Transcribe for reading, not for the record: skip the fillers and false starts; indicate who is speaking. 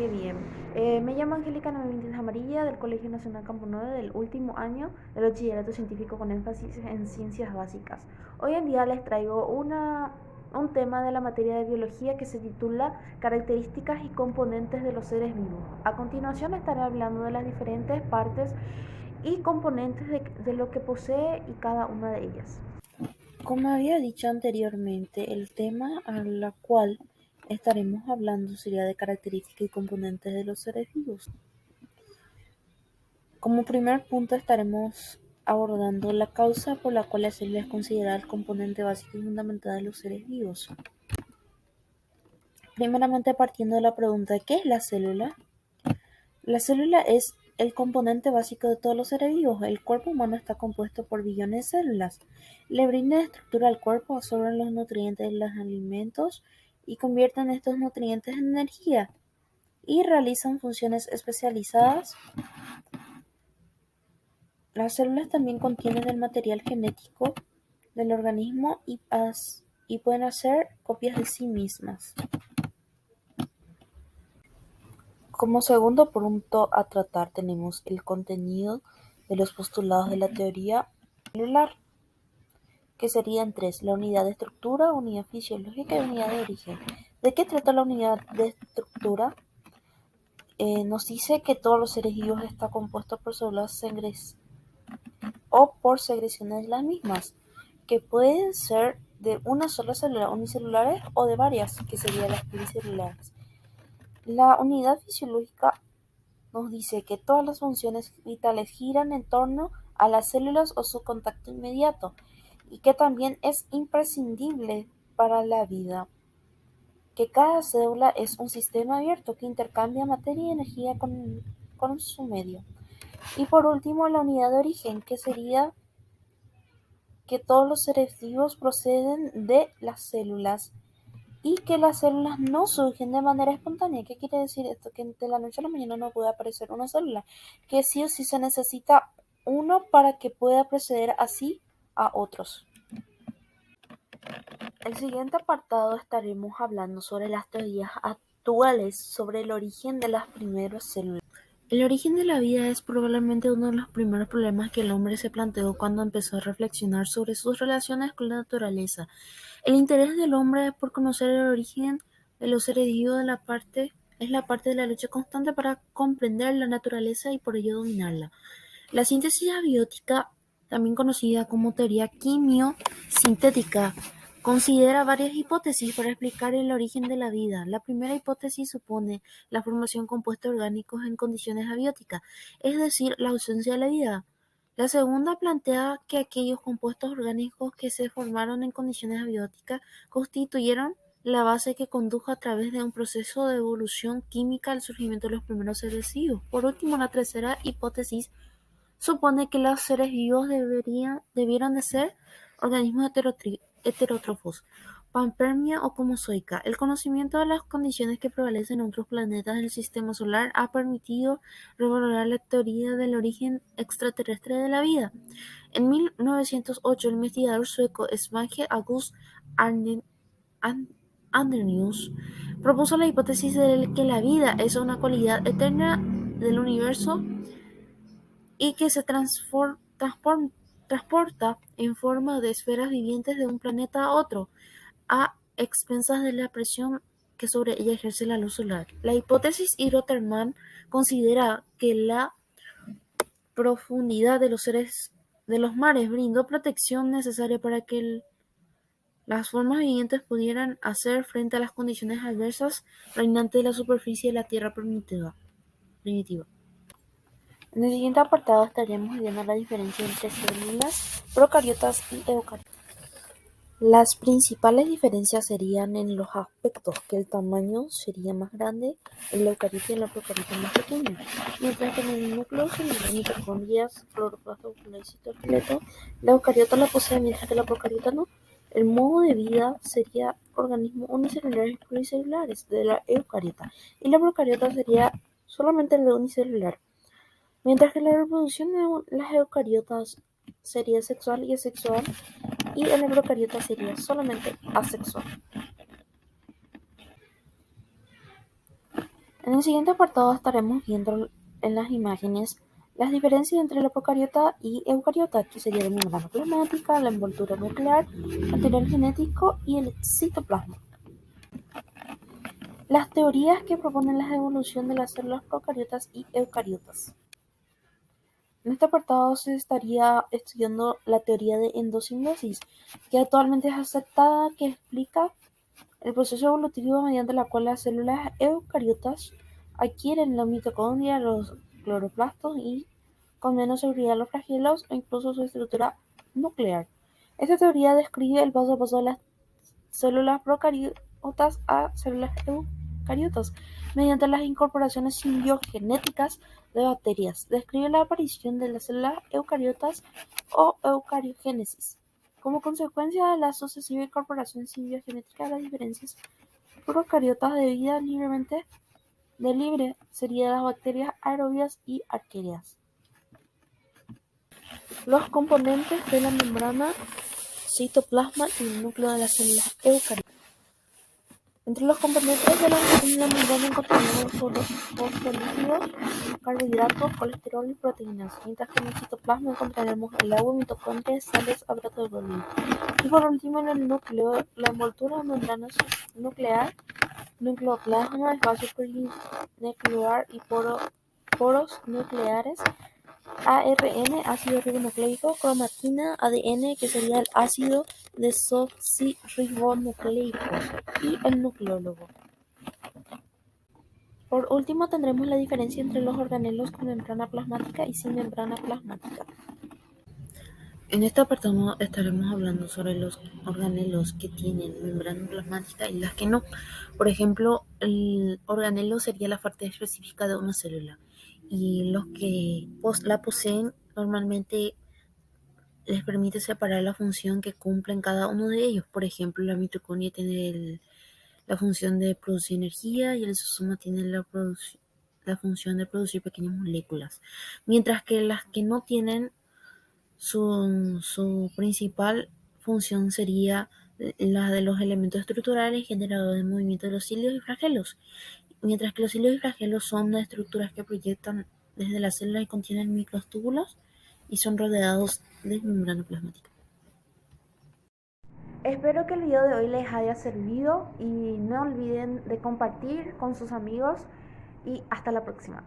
Speaker 1: qué bien. Me llamo Angélica Noemí Amarilla del Colegio Nacional Campo 9 del último año del bachillerato científico con énfasis en ciencias básicas. Hoy en día les traigo un tema de la materia de biología que se titula Características y componentes de los seres vivos. A continuación estaré hablando de las diferentes partes y componentes de lo que posee y cada una de ellas.
Speaker 2: Como había dicho anteriormente, el tema al cual estaremos hablando sería de características y componentes de los seres vivos. Como primer punto estaremos abordando la causa por la cual la célula es considerada el componente básico y fundamental de los seres vivos. Primeramente partiendo de la pregunta ¿qué es la célula? La célula es el componente básico de todos los seres vivos. El cuerpo humano está compuesto por billones de células. Le brindan estructura al cuerpo, absorben los nutrientes de los alimentos y convierten estos nutrientes en energía y realizan funciones especializadas. Las células también contienen el material genético del organismo y pueden hacer copias de sí mismas. Como segundo punto a tratar tenemos el contenido de los postulados de la teoría celular, que serían tres: la unidad de estructura, unidad fisiológica y unidad de origen. ¿De qué trata la unidad de estructura? Nos dice que todos los seres vivos están compuestos por células o por secreciones de las mismas, que pueden ser de una sola célula, unicelulares, o de varias, que serían las pluricelulares. La unidad fisiológica nos dice que todas las funciones vitales giran en torno a las células o su contacto inmediato, y que también es imprescindible para la vida, que cada célula es un sistema abierto que intercambia materia y energía con su medio. Y por último, la unidad de origen, que sería que todos los seres vivos proceden de las células y que las células no surgen de manera espontánea. ¿Qué quiere decir esto? Que de la noche a la mañana no puede aparecer una célula, que sí o sí se necesita uno para que pueda preceder así a otros. El siguiente apartado estaremos hablando sobre las teorías actuales sobre el origen de las primeras células. El origen de la vida es probablemente uno de los primeros problemas que el hombre se planteó cuando empezó a reflexionar sobre sus relaciones con la naturaleza. El interés del hombre por conocer el origen de los seres vivos es la parte de la lucha constante para comprender la naturaleza y por ello dominarla. La síntesis abiótica, también conocida como teoría quimio-sintética, considera varias hipótesis para explicar el origen de la vida. La primera hipótesis supone la formación de compuestos orgánicos en condiciones abióticas, es decir, la ausencia de la vida. La segunda plantea que aquellos compuestos orgánicos que se formaron en condiciones abióticas constituyeron la base que condujo a través de un proceso de evolución química al surgimiento de los primeros seres vivos. Por último, la tercera hipótesis supone que los seres vivos debieron de ser organismos heterótrofos, panspermia o mozoica. El conocimiento de las condiciones que prevalecen en otros planetas del sistema solar ha permitido revalorar la teoría del origen extraterrestre de la vida. En 1908, el investigador sueco Svante August Arrhenius propuso la hipótesis de que la vida es una cualidad eterna del universo y que se transporta en forma de esferas vivientes de un planeta a otro, a expensas de la presión que sobre ella ejerce la luz solar. La hipótesis hidrotermal considera que la profundidad de los mares brindó protección necesaria para que las formas vivientes pudieran hacer frente a las condiciones adversas reinantes de la superficie de la Tierra primitiva. En el siguiente apartado estaríamos viendo la diferencia entre células procariotas y eucariotas. Las principales diferencias serían en los aspectos, que el tamaño sería más grande en la eucariota y en la procariota más pequeño, mientras que en el núcleo celular, mitocondrias, cloroplasto, y citosqueleto, la eucariota la posee mientras que la procariota no. El modo de vida sería organismos unicelulares y pluricelulares de la eucariota, y la procariota sería solamente el de unicelular. Mientras que la reproducción de las eucariotas sería sexual y asexual, y en la procariota sería solamente asexual. En el siguiente apartado estaremos viendo en las imágenes las diferencias entre la procariota y eucariota, que sería la membrana plasmática, la envoltura nuclear, material genético y el citoplasma. Las teorías que proponen la evolución de las células procariotas y eucariotas. En este apartado se estaría estudiando la teoría de endosimbiosis, que actualmente es aceptada, que explica el proceso evolutivo mediante el cual las células eucariotas adquieren la mitocondria, los cloroplastos y, con menos seguridad, los flagelos e incluso su estructura nuclear. Esta teoría describe el paso a paso de las células procariotas a células eucariotas mediante las incorporaciones simbiogenéticas de bacterias. Describe la aparición de las células eucariotas o eucariogénesis. Como consecuencia de la sucesiva incorporación simbiogenética de las diferentes procariotas de vida libre serían las bacterias aerobias y arqueas. Los componentes de la membrana, citoplasma y el núcleo de las células eucariotas. Entre los componentes de la membrana encontramos fosfolípidos, carbohidratos, colesterol y proteínas, mientras que en el citoplasma encontraremos el agua, mitocondrias, sales, aparato de Golgi. Y por último, en el núcleo, la envoltura de membrana nuclear, nucleoplasma, espacio perinuclear y poros nucleares, ARN, ácido ribonucleico, cromatina, ADN, que sería el ácido desoxirribonucleico, y el nucleólogo. Por último, tendremos la diferencia entre los organelos con membrana plasmática y sin membrana plasmática. En este apartado estaremos hablando sobre los organelos que tienen membrana plasmática y las que no. Por ejemplo, el organelo sería la parte específica de una célula y los que la poseen normalmente les permite separar la función que cumplen cada uno de ellos. Por ejemplo, la mitocondria tiene la función de producir energía y el lisosoma tiene la función de producir pequeñas moléculas, mientras que las que no tienen su principal función sería la de los elementos estructurales generadores de movimiento de los cilios y flagelos, mientras que los cilios y flagelos son las estructuras que proyectan desde la célula y contienen microtúbulos y son rodeados de membrana plasmática.
Speaker 1: Espero que el video de hoy les haya servido y no olviden de compartir con sus amigos y hasta la próxima.